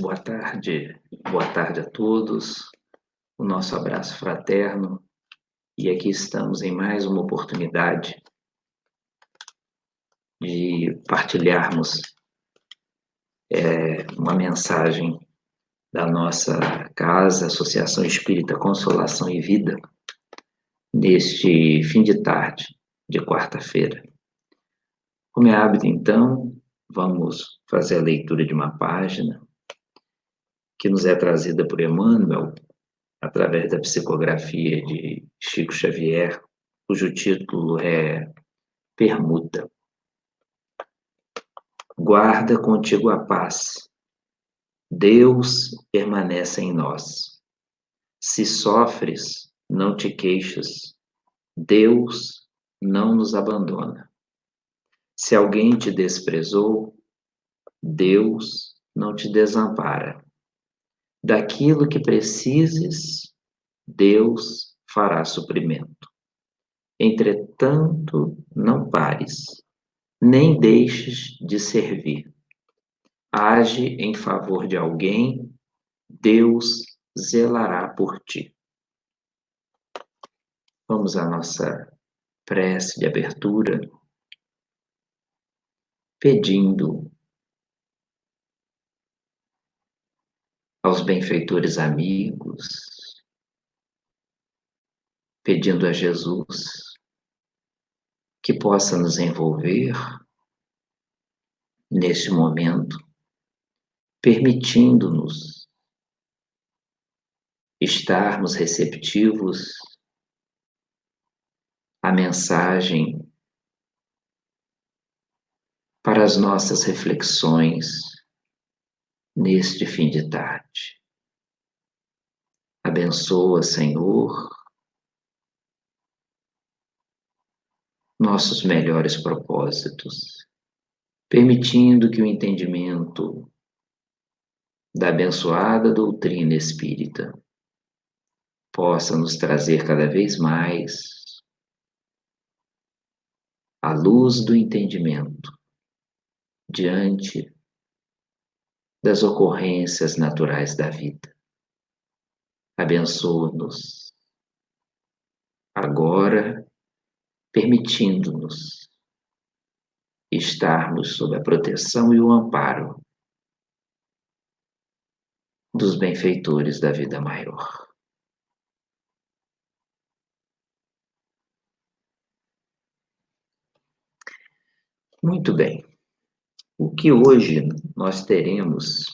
boa tarde a todos, o nosso abraço fraterno, e aqui estamos em mais uma oportunidade de partilharmos uma mensagem da nossa casa, Associação Espírita Consolação e Vida, neste fim de tarde de quarta-feira. Como é hábito, então, vamos fazer a leitura de uma página que nos é trazida por Emmanuel, através da psicografia de Chico Xavier, cujo título é Permuta. Guarda contigo a paz. Deus permanece em nós. Se sofres, não te queixas. Deus não nos abandona. Se alguém te desprezou, Deus não te desampara. Daquilo que precises, Deus fará suprimento. Entretanto, não pares, nem deixes de servir. Age em favor de alguém, Deus zelará por ti. Vamos à nossa prece de abertura, pedindo aos benfeitores amigos, pedindo a Jesus que possa nos envolver neste momento, permitindo-nos estarmos receptivos à mensagem para as nossas reflexões neste fim de tarde. Abençoa, Senhor, nossos melhores propósitos, permitindo que o entendimento da abençoada doutrina espírita possa nos trazer cada vez mais a luz do entendimento diante das ocorrências naturais da vida. Abençoa-nos agora, permitindo-nos estarmos sob a proteção e o amparo dos benfeitores da vida maior. Muito bem. O que hoje nós teremos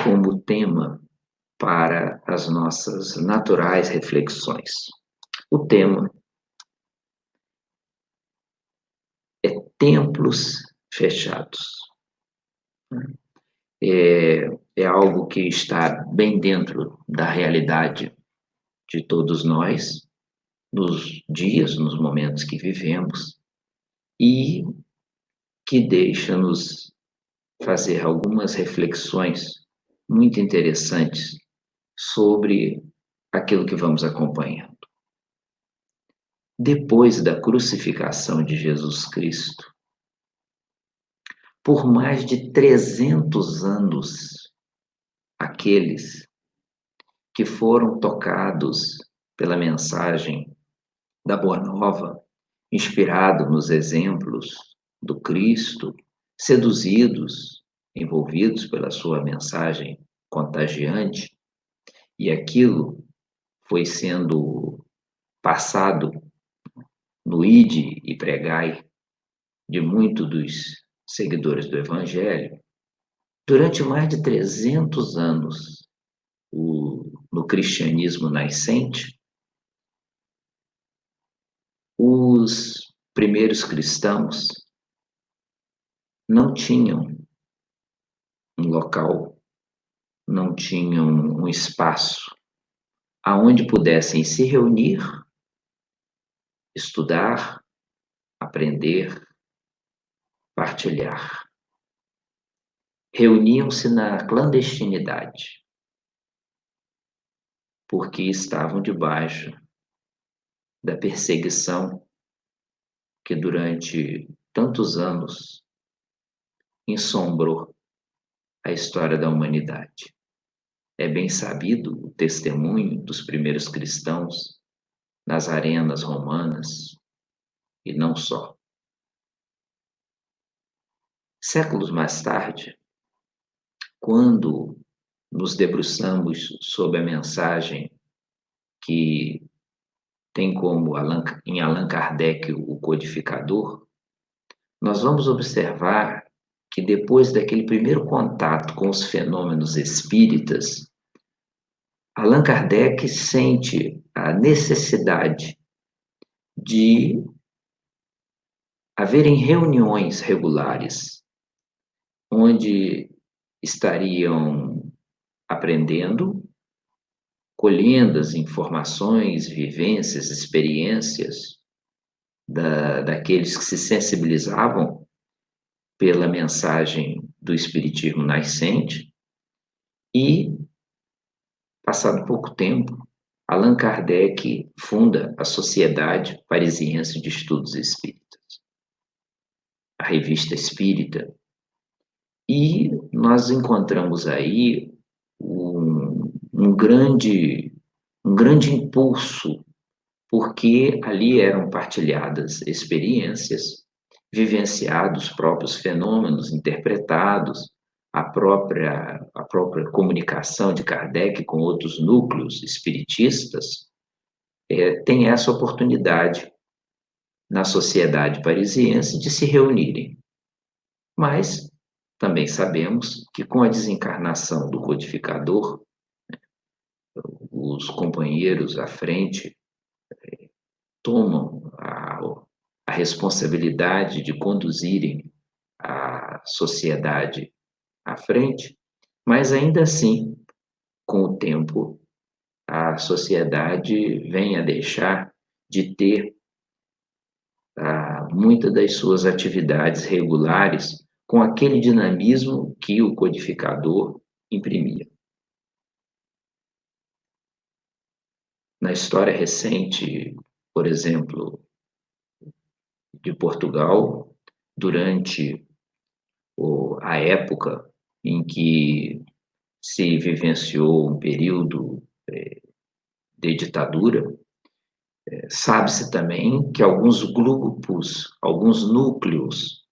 como tema para as nossas naturais reflexões? O tema é templos fechados. É algo que está bem dentro da realidade de todos nós, nos dias, nos momentos que vivemos, e que deixa-nos fazer algumas reflexões muito interessantes sobre aquilo que vamos acompanhando. Depois da crucificação de Jesus Cristo, por mais de 300 anos, aqueles que foram tocados pela mensagem da Boa Nova, inspirado nos exemplos do Cristo, seduzidos, envolvidos pela sua mensagem contagiante, e aquilo foi sendo passado no ide e pregai de muitos dos seguidores do Evangelho, durante mais de 300 anos, no cristianismo nascente, os primeiros cristãos não tinham um local, não tinham um espaço aonde pudessem se reunir, estudar, aprender, partilhar. Reuniam-se na clandestinidade, porque estavam debaixo da perseguição que durante tantos anos ensombrou a história da humanidade. É bem sabido o testemunho dos primeiros cristãos nas arenas romanas, e não só. Séculos mais tarde, quando nos debruçamos sobre a mensagem que tem como em Allan Kardec o codificador, nós vamos observar que depois daquele primeiro contato com os fenômenos espíritas, Allan Kardec sente a necessidade de haverem reuniões regulares onde estariam aprendendo, colhendo as informações, vivências, experiências daqueles que se sensibilizavam pela mensagem do Espiritismo nascente e, passado pouco tempo, Allan Kardec funda a Sociedade Parisiense de Estudos Espíritas, a Revista Espírita, e nós encontramos aí um grande impulso, porque ali eram partilhadas experiências, vivenciados próprios fenômenos, interpretados, a própria comunicação de Kardec com outros núcleos espiritistas, tem essa oportunidade na sociedade parisiense de se reunirem. Mas também sabemos que com a desencarnação do codificador, os companheiros à frente tomam a responsabilidade de conduzirem a sociedade à frente, mas ainda assim, com o tempo, a sociedade vem a deixar de ter muitas das suas atividades regulares com aquele dinamismo que o codificador imprimia. Na história recente, por exemplo, de Portugal, durante a época em que se vivenciou um período de ditadura, sabe-se também que alguns grupos, alguns núcleos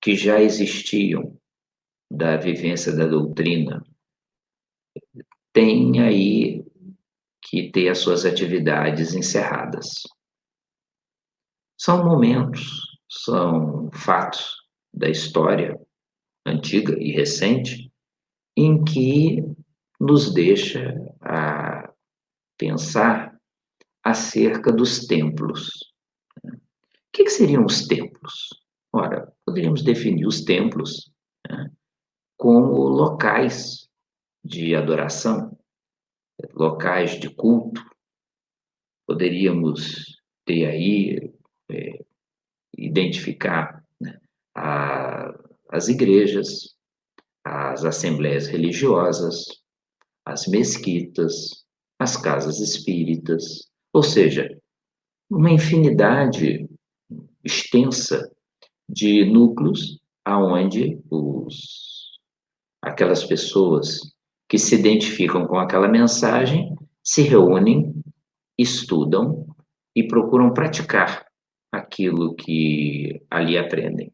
que já existiam da vivência da doutrina têm aí que ter as suas atividades encerradas. São momentos, são fatos da história antiga e recente em que nos deixa a pensar acerca dos templos. O que seriam os templos? Ora, poderíamos definir os templos, né, como locais de adoração, locais de culto. Poderíamos ter aí, identificar, né, as igrejas, as assembleias religiosas, as mesquitas, as casas espíritas, ou seja, uma infinidade extensa de núcleos aonde aquelas pessoas que se identificam com aquela mensagem se reúnem, estudam e procuram praticar aquilo que ali aprendem.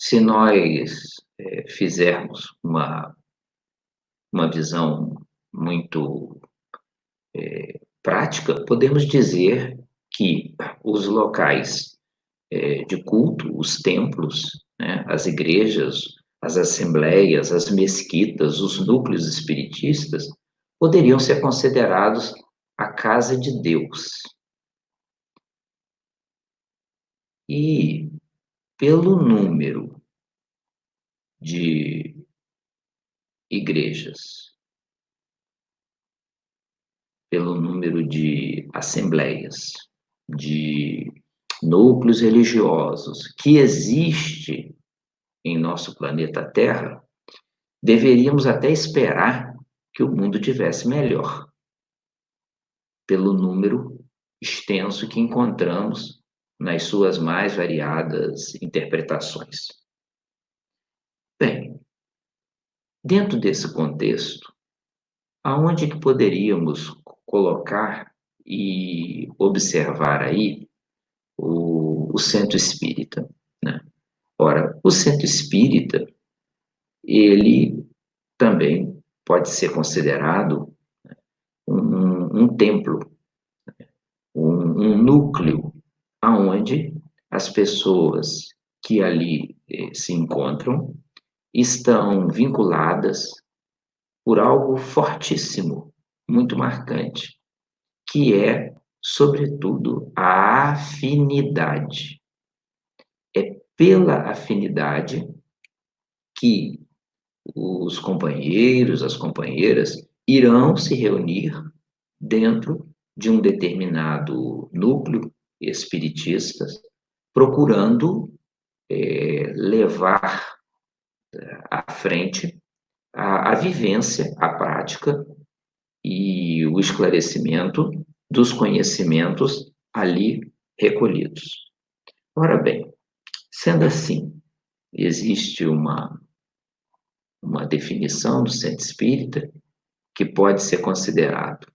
Se nós fizermos uma visão muito prática, podemos dizer que os locais de culto, os templos, né, as igrejas, as assembleias, as mesquitas, os núcleos espiritistas, poderiam ser considerados a casa de Deus. E pelo número de igrejas, pelo número de assembleias, de núcleos religiosos que existe em nosso planeta Terra, deveríamos até esperar que o mundo tivesse melhor, pelo número extenso que encontramos nas suas mais variadas interpretações. Bem, Dentro desse contexto, aonde que poderíamos colocar e observar aí o centro espírita, né? Ora, o centro espírita, ele também pode ser considerado um templo, um núcleo aonde as pessoas que ali se encontram estão vinculadas por algo fortíssimo, muito marcante, que é, sobretudo, a afinidade. É pela afinidade que os companheiros, as companheiras, irão se reunir dentro de um determinado núcleo espiritista, procurando levar à frente a vivência, a prática e o esclarecimento dos conhecimentos ali recolhidos. Ora bem, sendo assim, existe uma definição do centro espírita que pode ser considerado,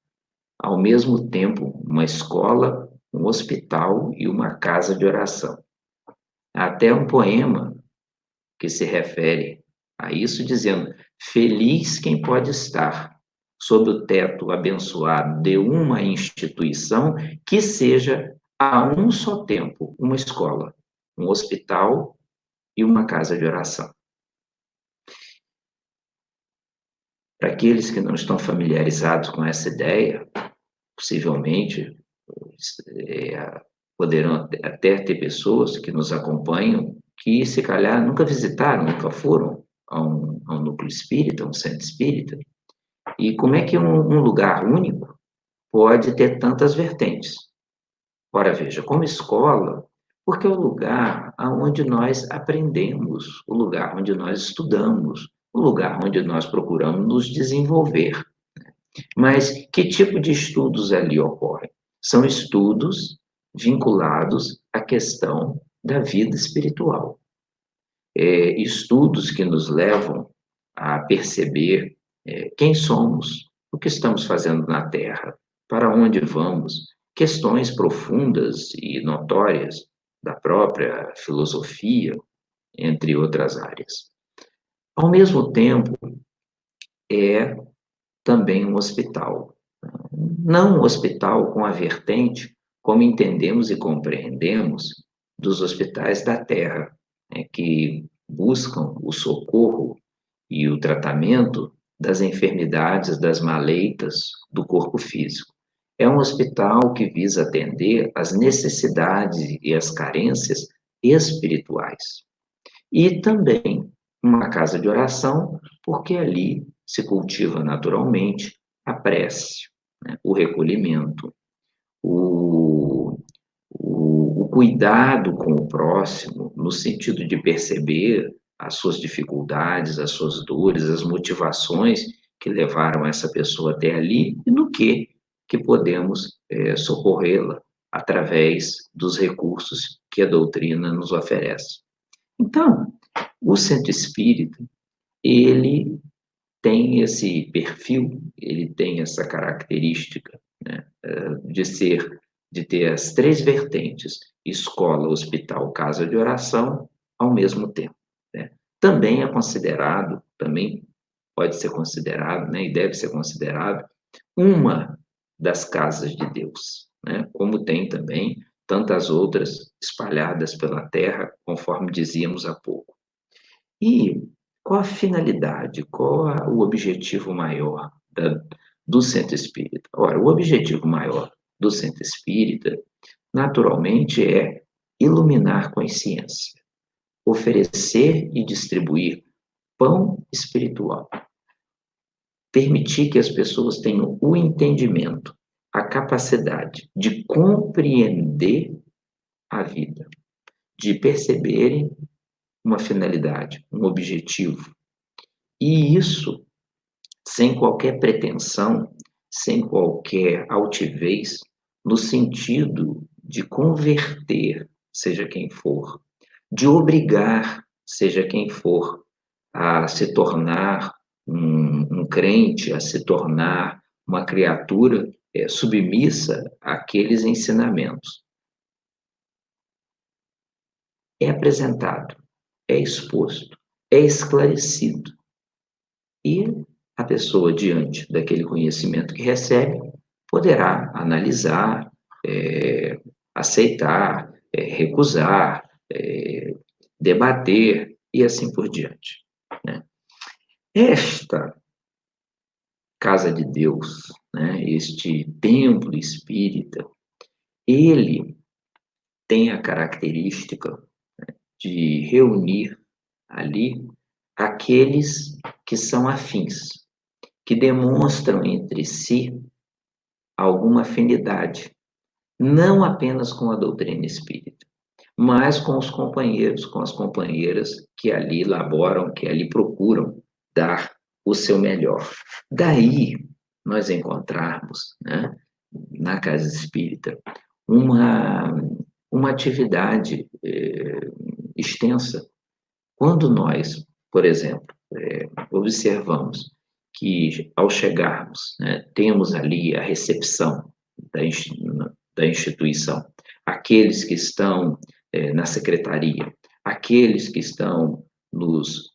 ao mesmo tempo, uma escola, um hospital e uma casa de oração. Há até um poema que se refere a isso, dizendo: feliz quem pode estar sob o teto abençoado de uma instituição que seja a um só tempo uma escola, um hospital e uma casa de oração. Para aqueles que não estão familiarizados com essa ideia, possivelmente poderão até ter pessoas que nos acompanham que, se calhar, nunca visitaram, nunca foram a um núcleo espírita, a um centro espírita. E como é que um lugar único pode ter tantas vertentes? Ora, veja, como escola, porque é o lugar onde nós aprendemos, o lugar onde nós estudamos, o lugar onde nós procuramos nos desenvolver. Mas que tipo de estudos ali ocorrem? São estudos vinculados à questão da vida espiritual. Estudos que nos levam a perceber quem somos, o que estamos fazendo na Terra, para onde vamos, questões profundas e notórias da própria filosofia, entre outras áreas. Ao mesmo tempo, é também um hospital. Não um hospital com a vertente, como entendemos e compreendemos, dos hospitais da Terra, né, que buscam o socorro e o tratamento das enfermidades, das maleitas do corpo físico. É um hospital que visa atender às necessidades e às carências espirituais. E também uma casa de oração, porque ali se cultiva naturalmente a prece, né, o recolhimento, o cuidado com o próximo, no sentido de perceber as suas dificuldades, as suas dores, as motivações que levaram essa pessoa até ali e no que podemos socorrê-la através dos recursos que a doutrina nos oferece. Então, o centro espírita, ele tem esse perfil, ele tem essa característica, né, de ter as três vertentes, escola, hospital, casa de oração, ao mesmo tempo, né? Também pode ser considerado, né, e deve ser considerado uma das casas de Deus, né? Como tem também tantas outras espalhadas pela terra, conforme dizíamos há pouco. E qual a finalidade, o objetivo maior do centro espírita? Ora, o objetivo maior do centro espírita, naturalmente, é iluminar consciência, oferecer e distribuir pão espiritual, permitir que as pessoas tenham o entendimento, a capacidade de compreender a vida, de perceberem uma finalidade, um objetivo. E isso sem qualquer pretensão, sem qualquer altivez, no sentido de converter, seja quem for, de obrigar, seja quem for, a se tornar um crente a se tornar uma criatura submissa àqueles ensinamentos. É apresentado, é exposto, é esclarecido. E a pessoa, diante daquele conhecimento que recebe, poderá analisar, aceitar, recusar, debater e assim por diante, né? Esta casa de Deus, né, este templo espírita, ele tem a característica de reunir ali aqueles que são afins, que demonstram entre si alguma afinidade, não apenas com a doutrina espírita, mas com os companheiros, com as companheiras que ali laboram, que ali procuram dar o seu melhor. Daí nós encontrarmos, né, na casa espírita, uma, uma atividade extensa. Quando nós, por exemplo, observamos que, ao chegarmos, né, temos ali a recepção da instituição, aqueles que estão na secretaria, aqueles que estão nos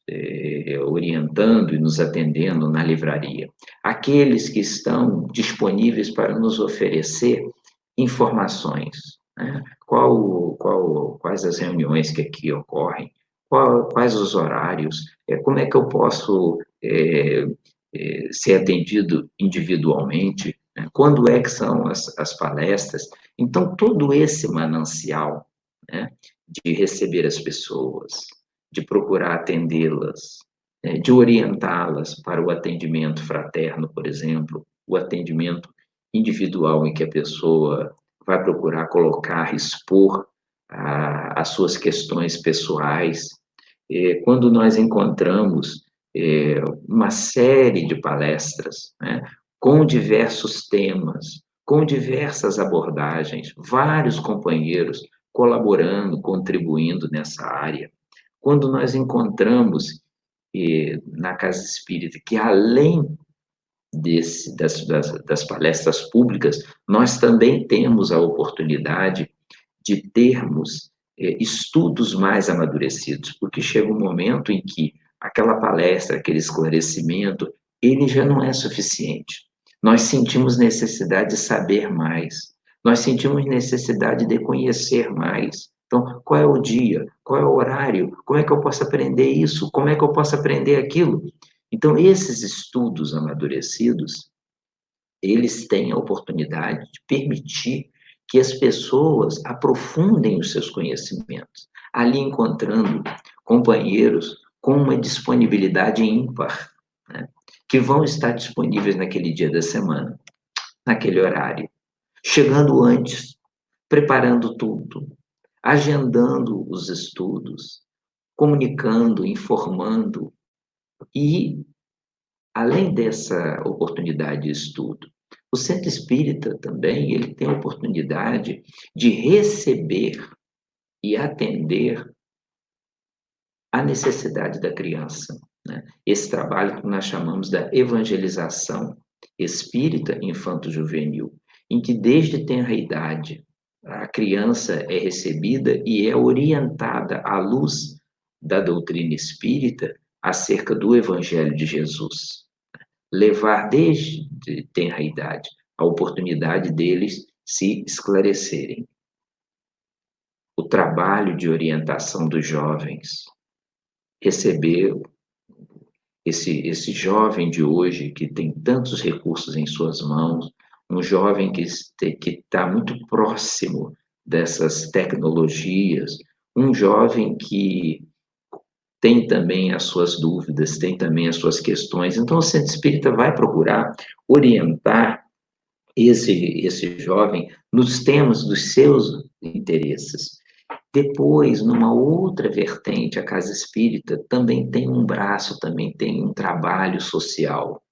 orientando e nos atendendo na livraria, aqueles que estão disponíveis para nos oferecer informações, né? Quais as reuniões que aqui ocorrem, quais os horários, como é que eu posso ser atendido individualmente, né? Quando é que são as palestras. Então, todo esse manancial, né, de receber as pessoas, de procurar atendê-las, de orientá-las para o atendimento fraterno, por exemplo, o atendimento individual em que a pessoa vai procurar colocar, expor as suas questões pessoais. Quando nós encontramos uma série de palestras, né, com diversos temas, com diversas abordagens, vários companheiros colaborando, contribuindo nessa área. Quando nós encontramos na Casa Espírita que, além das palestras públicas, nós também temos a oportunidade de termos estudos mais amadurecidos, porque chega um momento em que aquela palestra, aquele esclarecimento, ele já não é suficiente. Nós sentimos necessidade de saber mais, nós sentimos necessidade de conhecer mais. Então, qual é o dia? Qual é o horário? Como é que eu posso aprender isso? Como é que eu posso aprender aquilo? Então, esses estudos amadurecidos, eles têm a oportunidade de permitir que as pessoas aprofundem os seus conhecimentos, ali encontrando companheiros com uma disponibilidade ímpar, né, que vão estar disponíveis naquele dia da semana, naquele horário, chegando antes, preparando tudo, agendando os estudos, comunicando, informando e, além dessa oportunidade de estudo, o centro espírita também, ele tem a oportunidade de receber e atender à necessidade da criança, né? Esse trabalho que nós chamamos da evangelização espírita infanto-juvenil, em que desde tenra idade a criança é recebida e é orientada à luz da doutrina espírita acerca do Evangelho de Jesus. Levar desde tenra idade a oportunidade deles se esclarecerem. O trabalho de orientação dos jovens, receber esse jovem de hoje que tem tantos recursos em suas mãos, um jovem que está muito próximo dessas tecnologias, um jovem que tem também as suas dúvidas, tem também as suas questões. Então, o centro espírita vai procurar orientar esse jovem nos temas dos seus interesses. Depois, numa outra vertente, a Casa Espírita também tem um braço, também tem um trabalho social.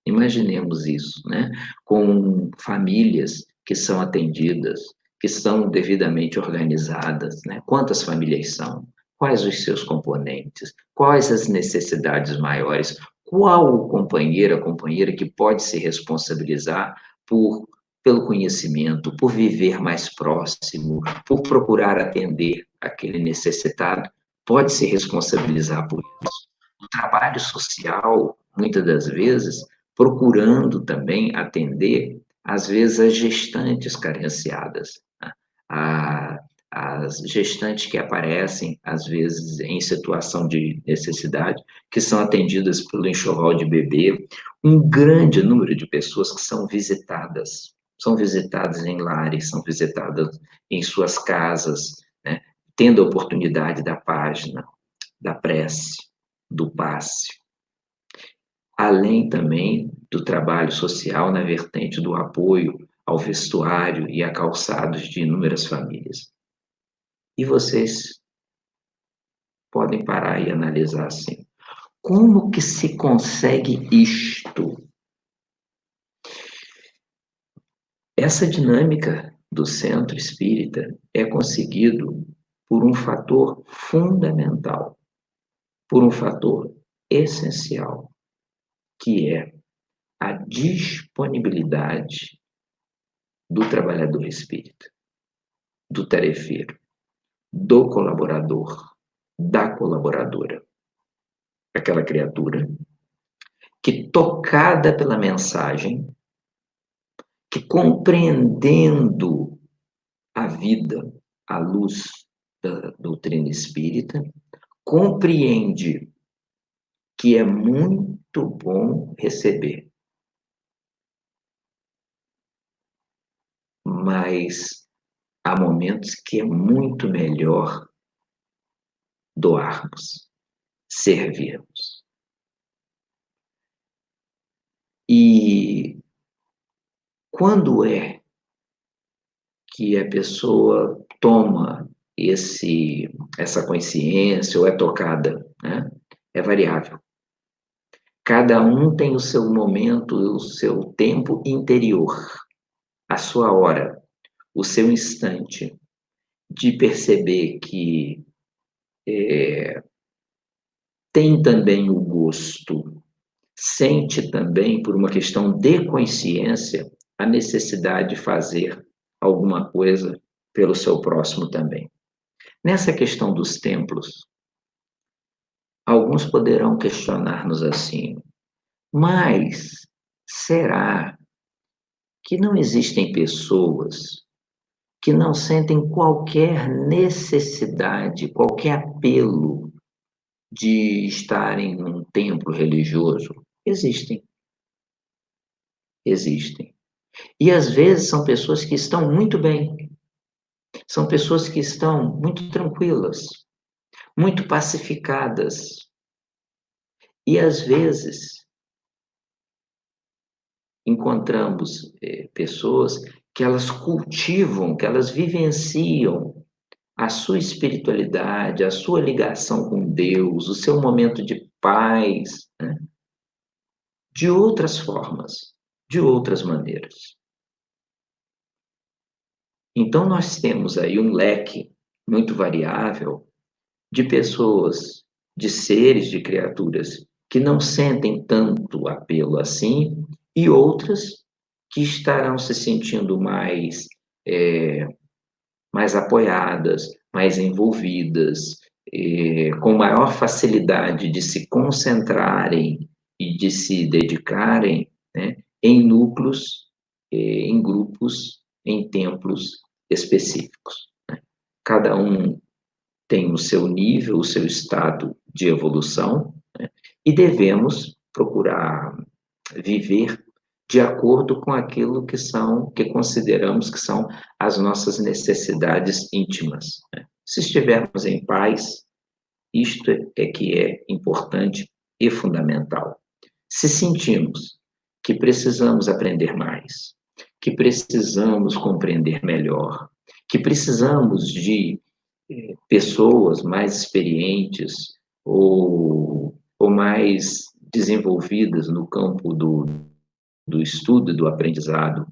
Imaginemos isso, né? Com famílias que são atendidas, que são devidamente organizadas, né? Quantas famílias são? Quais os seus componentes? Quais as necessidades maiores? qual o companheiro, a companheira que pode se responsabilizar por pelo conhecimento, por viver mais próximo, por procurar atender aquele necessitado, pode se responsabilizar por isso. O trabalho social, muitas das vezes, procurando também atender, às vezes, as gestantes carenciadas, né? A as gestantes que aparecem, às vezes, em situação de necessidade, que são atendidas pelo enxoval de bebê, um grande número de pessoas que são visitadas em lares, são visitadas em suas casas, né, tendo a oportunidade da página, da prece, do passe. Além também do trabalho social na vertente do apoio ao vestuário e a calçados de inúmeras famílias. E vocês podem parar e analisar assim: como que se consegue isto? Essa dinâmica do centro espírita é conseguido por um fator fundamental, por um fator essencial, que é a disponibilidade do trabalhador espírita, do tarefeiro, do colaborador, da colaboradora, aquela criatura que, tocada pela mensagem, que compreendendo a vida à luz da doutrina espírita, compreende que é muito bom receber, mas há momentos que é muito melhor doarmos, servirmos. E quando é que a pessoa toma essa consciência ou é tocada, né? É variável. Cada um tem o seu momento, o seu tempo interior, a sua hora, o seu instante de perceber que tem também o gosto, sente também, por uma questão de consciência, a necessidade de fazer alguma coisa pelo seu próximo também. Nessa questão dos templos, alguns poderão questionar-nos assim: mas será que não existem pessoas que não sentem qualquer necessidade, qualquer apelo de estarem num templo religioso? Existem, existem. E às vezes são pessoas que estão muito bem, são pessoas que estão muito tranquilas, muito pacificadas. E às vezes encontramos pessoas que elas cultivam, que elas vivenciam a sua espiritualidade, a sua ligação com Deus, o seu momento de paz, né? De outras formas, de outras maneiras. Então, nós temos aí um leque muito variável de pessoas, de seres, de criaturas que não sentem tanto apelo assim, e outras que estarão se sentindo mais apoiadas, mais envolvidas, com maior facilidade de se concentrarem e de se dedicarem, né, em núcleos, em grupos, em templos específicos, né. Cada um tem o seu nível, o seu estado de evolução, né, e devemos procurar viver de acordo com aquilo que consideramos que são as nossas necessidades íntimas, né. Se estivermos em paz, isto é que é importante e fundamental. Se sentimos que precisamos aprender mais, que precisamos compreender melhor, que precisamos de pessoas mais experientes ou mais desenvolvidas no campo do estudo e do aprendizado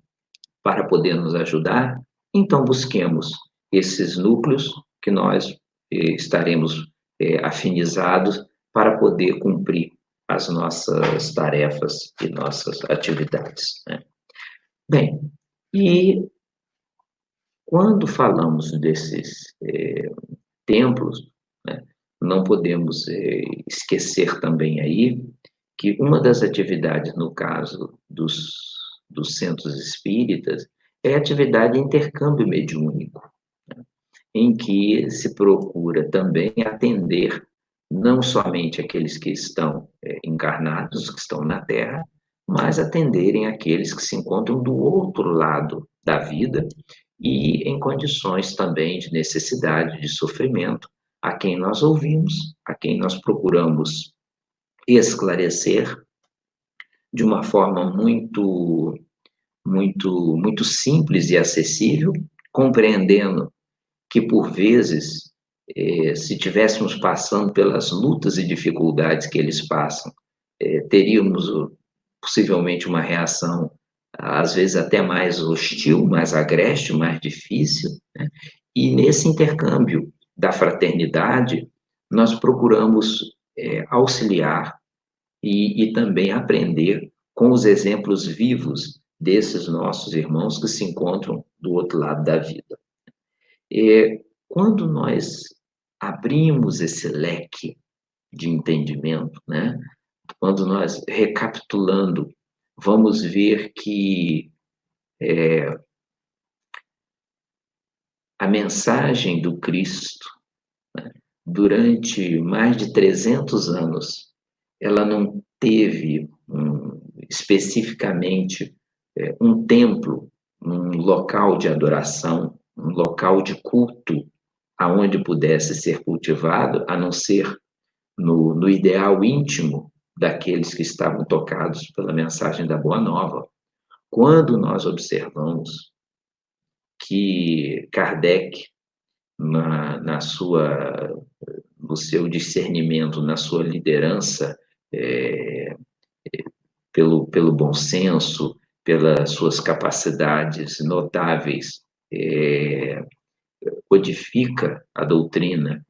para poder nos ajudar, então busquemos esses núcleos que nós estaremos afinizados para poder cumprir as nossas tarefas e nossas atividades, né? Bem, e quando falamos desses templos, né, não podemos esquecer também aí que uma das atividades, no caso dos centros espíritas, é a atividade de intercâmbio mediúnico, em que se procura também atender não somente aqueles que estão encarnados, que estão na Terra, mas atenderem aqueles que se encontram do outro lado da vida e em condições também de necessidade, de sofrimento, a quem nós ouvimos, a quem nós procuramos esclarecer de uma forma muito simples e acessível, compreendendo que, por vezes, se tivéssemos passando pelas lutas e dificuldades que eles passam, teríamos possivelmente uma reação, às vezes até mais hostil, mais agreste, mais difícil, né? E nesse intercâmbio da fraternidade, nós procuramos auxiliar e também aprender com os exemplos vivos desses nossos irmãos que se encontram do outro lado da vida. Quando nós abrimos esse leque de entendimento, né? Quando nós, recapitulando, vamos ver que a mensagem do Cristo, durante mais de 300 anos, ela não teve especificamente um templo, um local de adoração, um local de culto aonde pudesse ser cultivado, a não ser no ideal íntimo daqueles que estavam tocados pela mensagem da Boa Nova. Quando nós observamos que Kardec, na sua, no seu discernimento, na sua liderança, é, pelo bom senso, pelas suas capacidades notáveis, codifica a doutrina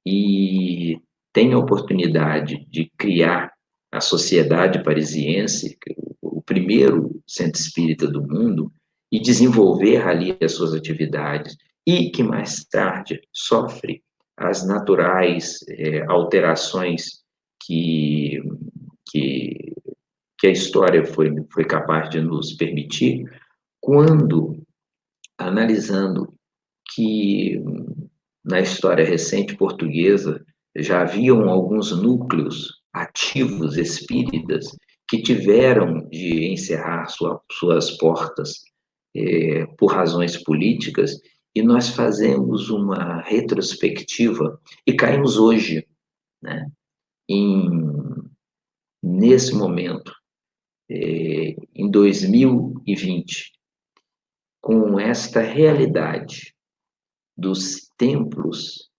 e tem a oportunidade de criar a Sociedade Parisiense, o primeiro centro espírita do mundo, e desenvolver ali as suas atividades, e que mais tarde sofre as naturais alterações que, que, que a história foi capaz de nos permitir, quando, analisando que na história recente portuguesa já haviam alguns núcleos ativos espíritas que tiveram de encerrar suas portas por razões políticas, e nós fazemos uma retrospectiva e caímos hoje, né, nesse momento, em 2020, com esta realidade dos templos,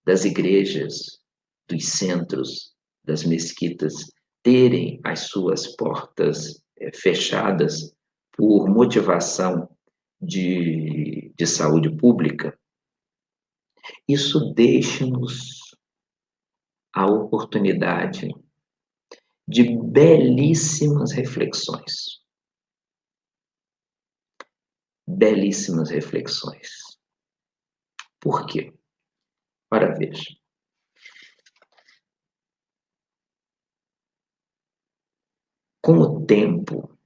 das igrejas, dos centros, das mesquitas terem as suas portas fechadas por motivação de saúde pública, isso deixa-nos a oportunidade de belíssimas reflexões. Belíssimas reflexões. Por quê? Ora, veja. Com o tempo,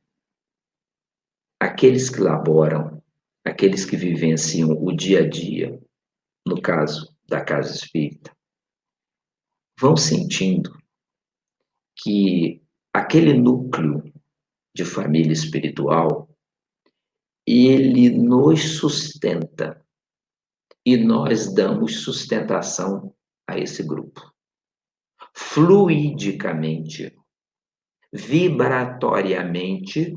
aqueles que laboram, aqueles que vivenciam o dia a dia, no caso da casa espírita, vão sentindo que aquele núcleo de família espiritual, ele nos sustenta e nós damos sustentação a esse grupo. Fluidicamente, vibratoriamente,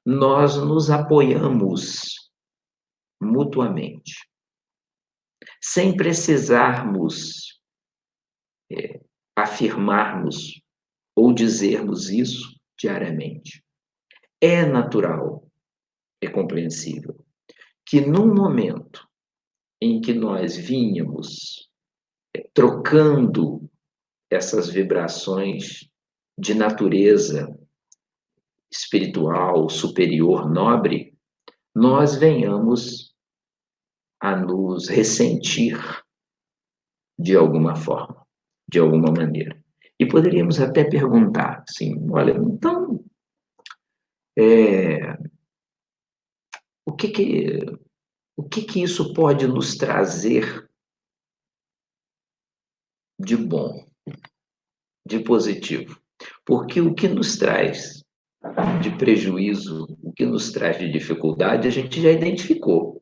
nós nos apoiamos mutuamente, sem precisarmos afirmarmos ou dizermos isso diariamente. É natural, é compreensível, que num momento em que nós vínhamos trocando essas vibrações de natureza espiritual, superior, nobre, nós venhamos a nos ressentir de alguma forma, de alguma maneira. E poderíamos até perguntar, assim, olha, então, é, o que que, o que que isso pode nos trazer de bom, de positivo? Porque o que nos traz de prejuízo, o que nos traz de dificuldade, a gente já identificou.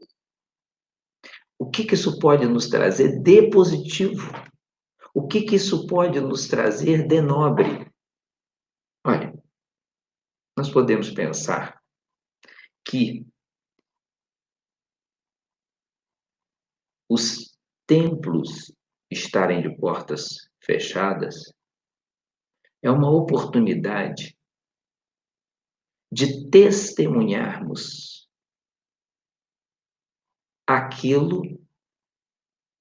O que que isso pode nos trazer de positivo? O que que isso pode nos trazer de nobre? Olha, nós podemos pensar que os templos estarem de portas fechadas é uma oportunidade de testemunharmos aquilo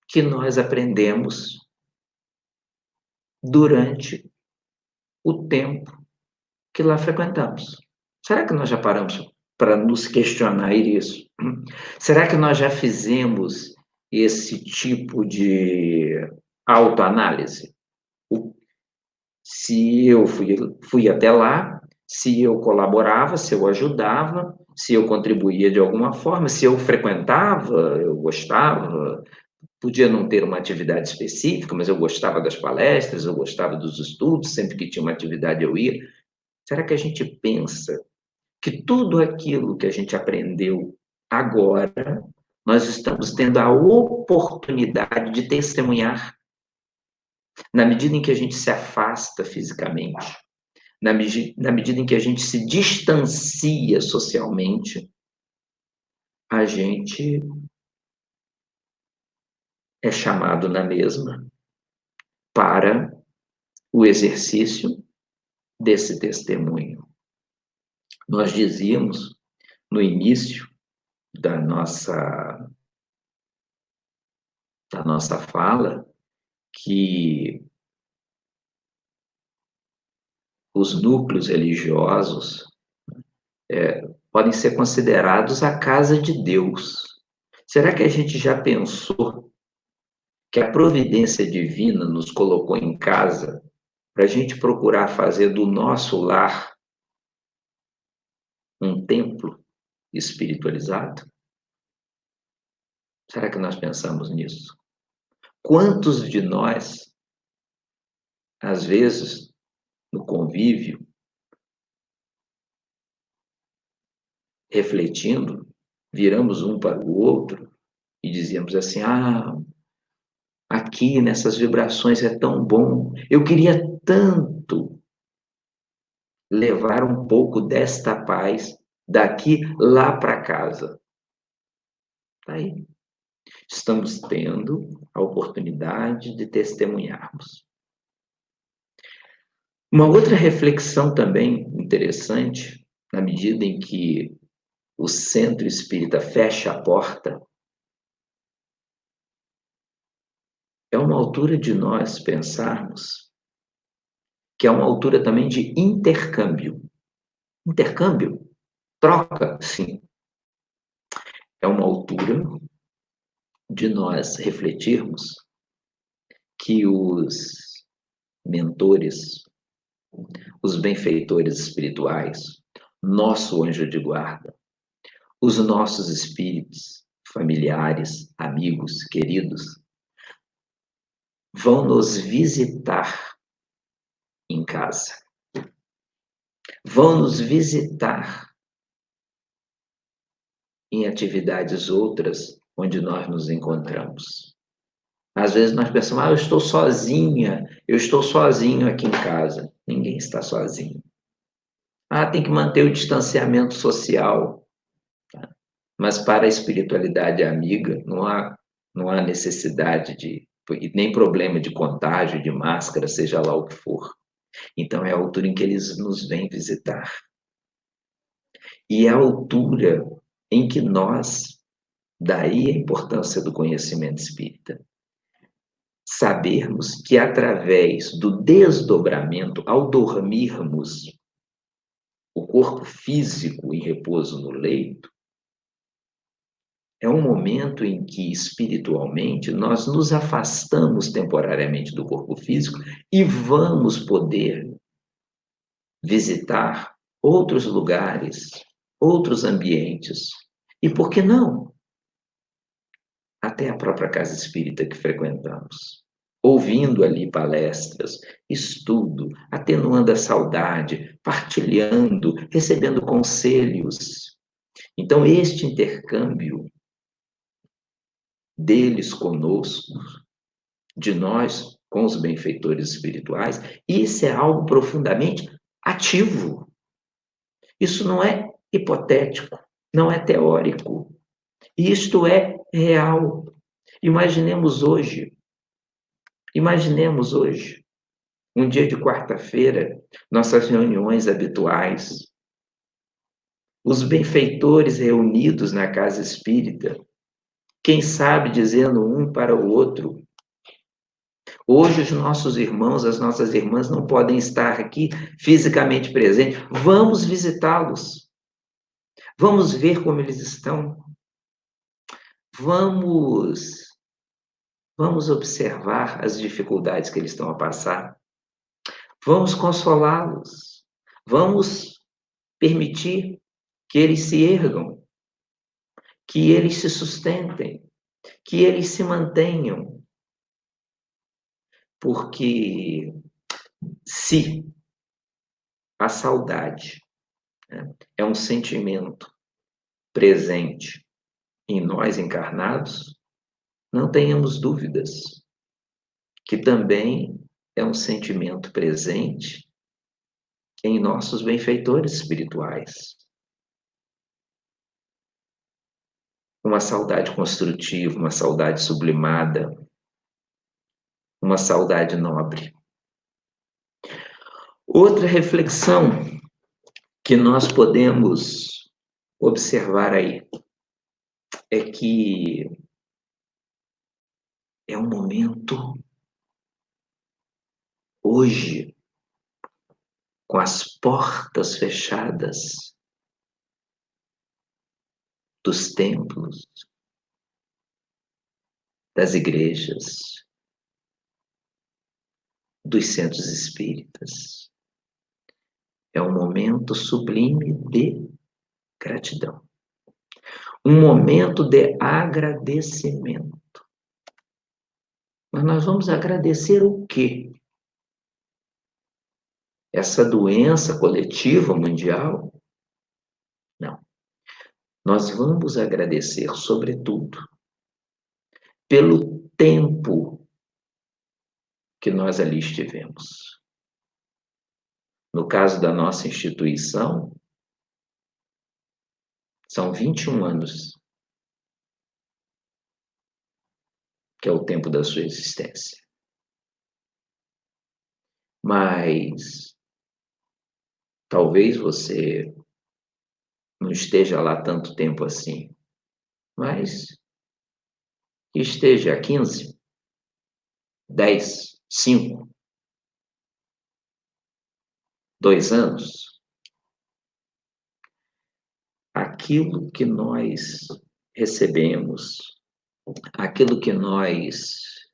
que nós aprendemos durante o tempo que lá frequentamos. Será que nós já paramos para nos questionar isso? Será que nós já fizemos esse tipo de autoanálise? Se eu fui até lá, se eu colaborava, se eu ajudava, se eu contribuía de alguma forma, se eu frequentava, eu gostava, podia não ter uma atividade específica, mas eu gostava das palestras, eu gostava dos estudos, sempre que tinha uma atividade eu ia. Será que a gente pensa que tudo aquilo que a gente aprendeu agora, nós estamos tendo a oportunidade de testemunhar na medida em que a gente se afasta fisicamente, na medida em que a gente se distancia socialmente, a gente é chamado na mesma para o exercício desse testemunho. Nós dizíamos no início da nossa fala que os núcleos religiosos podem ser considerados a casa de Deus. Será que a gente já pensou que a providência divina nos colocou em casa para a gente procurar fazer do nosso lar um templo espiritualizado? Será que nós pensamos nisso? Quantos de nós, às vezes, no convívio, refletindo, viramos um para o outro e dizíamos assim: ah, aqui nessas vibrações é tão bom, eu queria tanto levar um pouco desta paz daqui lá para casa. Tá aí. Estamos tendo a oportunidade de testemunharmos. Uma outra reflexão também interessante, na medida em que o centro espírita fecha a porta, é uma altura de nós pensarmos que é uma altura também de intercâmbio. Intercâmbio? Troca, sim. É uma altura de nós refletirmos que os mentores, os benfeitores espirituais, nosso anjo de guarda, os nossos espíritos, familiares, amigos, queridos, vão nos visitar em casa, vão nos visitar em atividades outras onde nós nos encontramos. Às vezes nós pensamos, eu estou sozinha, eu estou sozinho aqui em casa. Ninguém está sozinho. Tem que manter o distanciamento social. Mas para a espiritualidade amiga, não há necessidade nem problema de contágio, de máscara, seja lá o que for. Então é a altura em que eles nos vêm visitar. E é a altura em que nós, daí a importância do conhecimento espírita, sabermos que através do desdobramento, ao dormirmos, o corpo físico em repouso no leito, é um momento em que, espiritualmente, nós nos afastamos temporariamente do corpo físico e vamos poder visitar outros lugares, outros ambientes. E por que não? Até a própria casa espírita que frequentamos. Ouvindo ali palestras, estudo, atenuando a saudade, partilhando, recebendo conselhos. Então, este intercâmbio deles conosco, de nós com os benfeitores espirituais, isso é algo profundamente ativo. Isso não é hipotético, não é teórico. Isto é real. Imaginemos hoje, um dia de quarta-feira, nossas reuniões habituais, os benfeitores reunidos na casa espírita, quem sabe dizendo um para o outro: hoje os nossos irmãos, as nossas irmãs não podem estar aqui fisicamente presentes. Vamos visitá-los. Vamos ver como eles estão. Vamos observar as dificuldades que eles estão a passar. Vamos consolá-los. Vamos permitir que eles se ergam, que eles se sustentem, que eles se mantenham. Porque se a saudade, né, é um sentimento presente em nós encarnados, não tenhamos dúvidas que também é um sentimento presente em nossos benfeitores espirituais. Uma saudade construtiva, uma saudade sublimada, uma saudade nobre. Outra reflexão que nós podemos observar aí é que é um momento, hoje, com as portas fechadas dos templos, das igrejas, dos centros espíritas. É um momento sublime de gratidão. Um momento de agradecimento. Mas nós vamos agradecer o quê? Essa doença coletiva mundial? Não. Nós vamos agradecer, sobretudo, pelo tempo que nós ali estivemos. No caso da nossa instituição, são 21 anos, que é o tempo da sua existência. Mas talvez você não esteja lá tanto tempo assim, mas esteja há 15, 10, 5, 2 anos. Aquilo que nós recebemos, aquilo que nós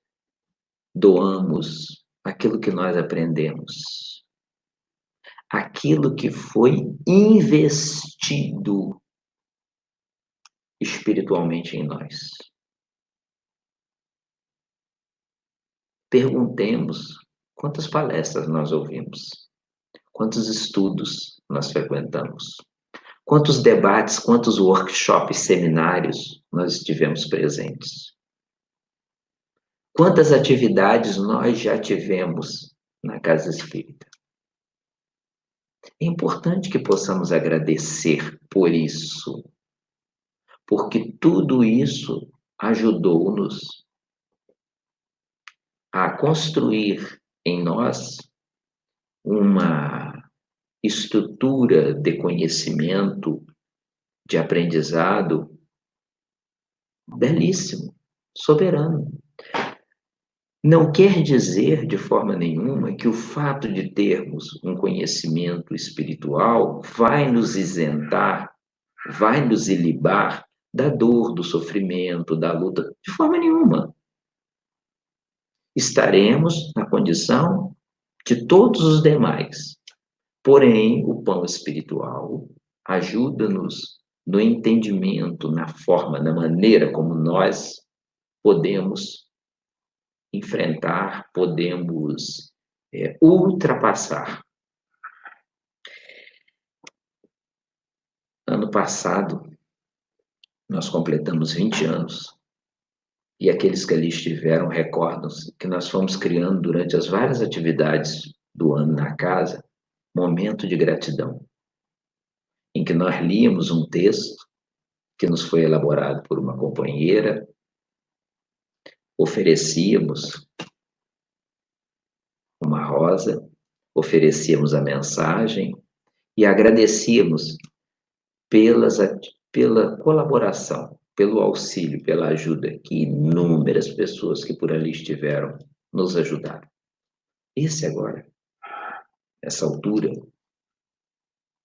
doamos, aquilo que nós aprendemos, aquilo que foi investido espiritualmente em nós. Perguntemos quantas palestras nós ouvimos, quantos estudos nós frequentamos, quantos debates, quantos workshops, seminários nós estivemos presentes. Quantas atividades nós já tivemos na casa espírita. É importante que possamos agradecer por isso, porque tudo isso ajudou-nos a construir em nós uma estrutura de conhecimento, de aprendizado belíssimo, soberano. Não quer dizer de forma nenhuma que o fato de termos um conhecimento espiritual vai nos isentar, vai nos ilibar da dor, do sofrimento, da luta, de forma nenhuma. Estaremos na condição de todos os demais. Porém, o pão espiritual ajuda-nos no entendimento, na forma, na maneira como nós podemos enfrentar, podemos ultrapassar. Ano passado, nós completamos 20 anos. E aqueles que ali estiveram recordam-se que nós fomos criando durante as várias atividades do ano na casa, momento de gratidão, em que nós líamos um texto que nos foi elaborado por uma companheira, oferecíamos uma rosa, oferecíamos a mensagem e agradecíamos pela colaboração, pelo auxílio, pela ajuda que inúmeras pessoas que por ali estiveram nos ajudaram. Esse agora, essa altura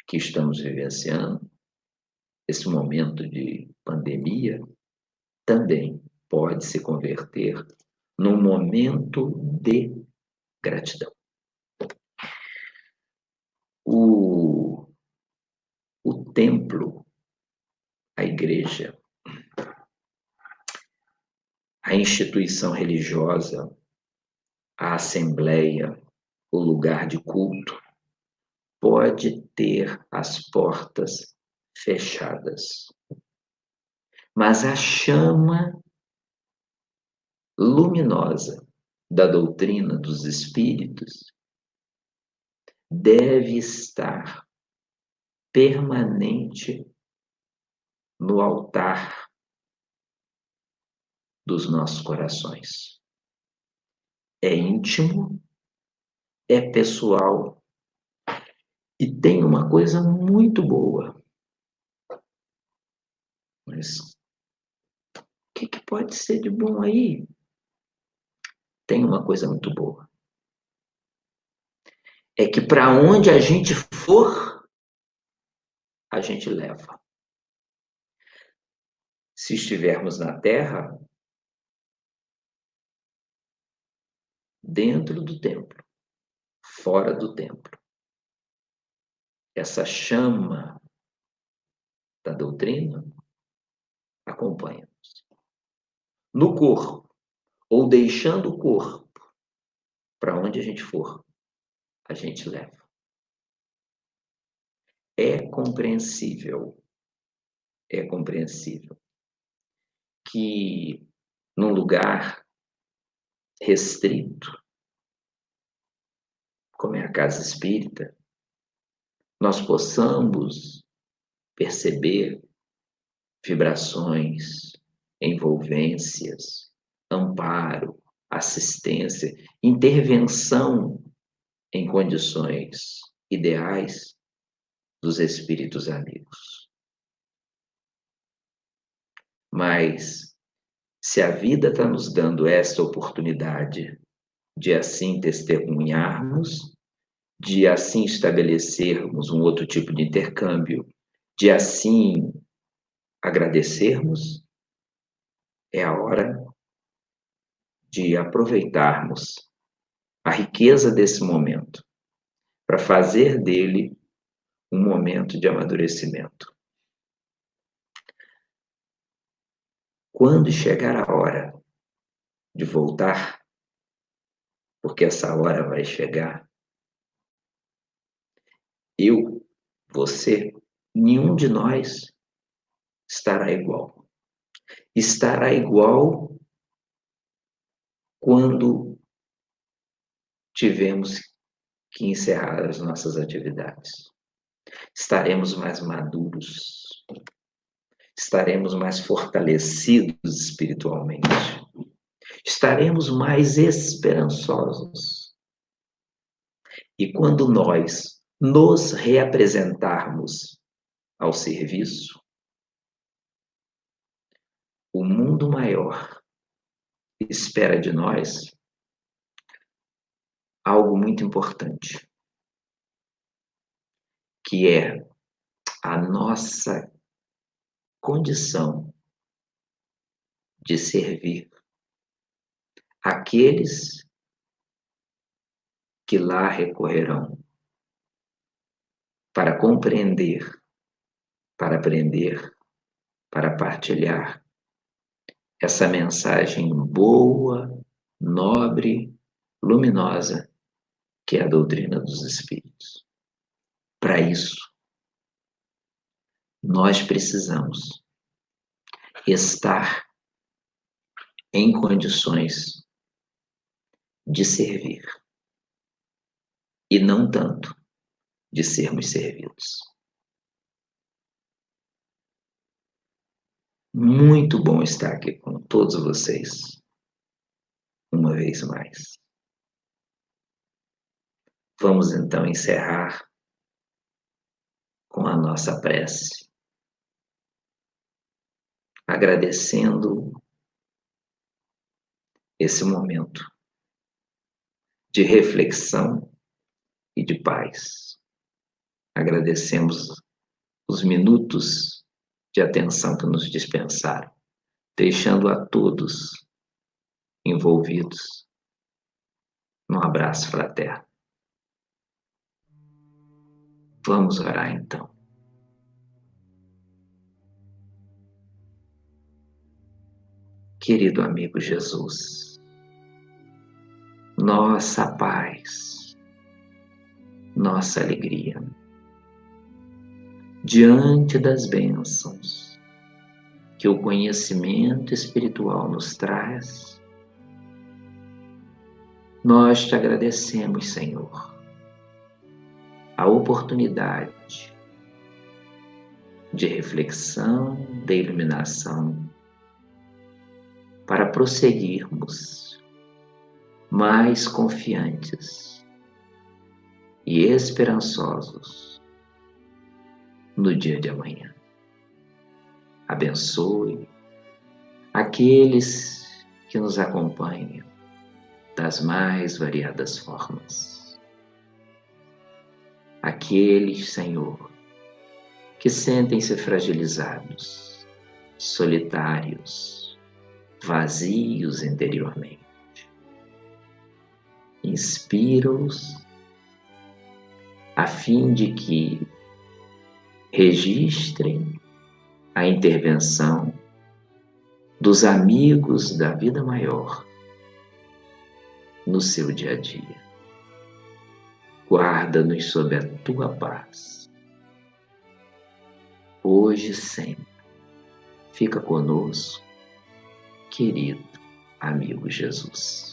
que estamos vivenciando, esse momento de pandemia, também pode se converter num momento de gratidão. O templo, a igreja, a instituição religiosa, a assembleia, o lugar de culto, pode ter as portas fechadas. Mas a chama luminosa da doutrina dos espíritos deve estar permanente no altar dos nossos corações. É íntimo, é pessoal e tem uma coisa muito boa. Mas o que pode ser de bom aí? Tem uma coisa muito boa. É que para onde a gente for, a gente leva. Se estivermos na Terra, dentro do templo, fora do templo, essa chama da doutrina acompanha-nos. No corpo, ou deixando o corpo, para onde a gente for, a gente leva. É compreensível que num lugar restrito, como é a casa espírita, nós possamos perceber vibrações, envolvências, amparo, assistência, intervenção em condições ideais dos espíritos amigos. Mas se a vida está nos dando essa oportunidade de assim testemunharmos, de assim estabelecermos um outro tipo de intercâmbio, de assim agradecermos, é a hora de aproveitarmos a riqueza desse momento para fazer dele um momento de amadurecimento. Quando chegar a hora de voltar, porque essa hora vai chegar, eu, você, nenhum de nós estará igual. Estará igual quando tivemos que encerrar as nossas atividades. Estaremos mais maduros, estaremos mais fortalecidos espiritualmente, estaremos mais esperançosos. E quando nós nos reapresentarmos ao serviço, o mundo maior espera de nós algo muito importante, que é a nossa condição de servir aqueles que lá recorrerão para compreender, para aprender, para partilhar essa mensagem boa, nobre, luminosa, que é a doutrina dos Espíritos. Para isso, nós precisamos estar em condições de servir e não tanto de sermos servidos. Muito bom estar aqui com todos vocês, uma vez mais. Vamos então encerrar com a nossa prece, agradecendo esse momento de reflexão e de paz. Agradecemos os minutos de atenção que nos dispensaram, deixando a todos envolvidos num abraço fraterno. Vamos orar então. Querido amigo Jesus, nossa paz, nossa alegria, diante das bênçãos que o conhecimento espiritual nos traz, nós te agradecemos, Senhor, a oportunidade de reflexão, de iluminação, para prosseguirmos mais confiantes e esperançosos no dia de amanhã. Abençoe aqueles que nos acompanham das mais variadas formas. Aqueles, Senhor, que sentem-se fragilizados, solitários, vazios interiormente. Inspira-os a fim de que registrem a intervenção dos amigos da vida maior no seu dia a dia. Guarda-nos sob a tua paz, hoje e sempre. Fica conosco, querido amigo Jesus.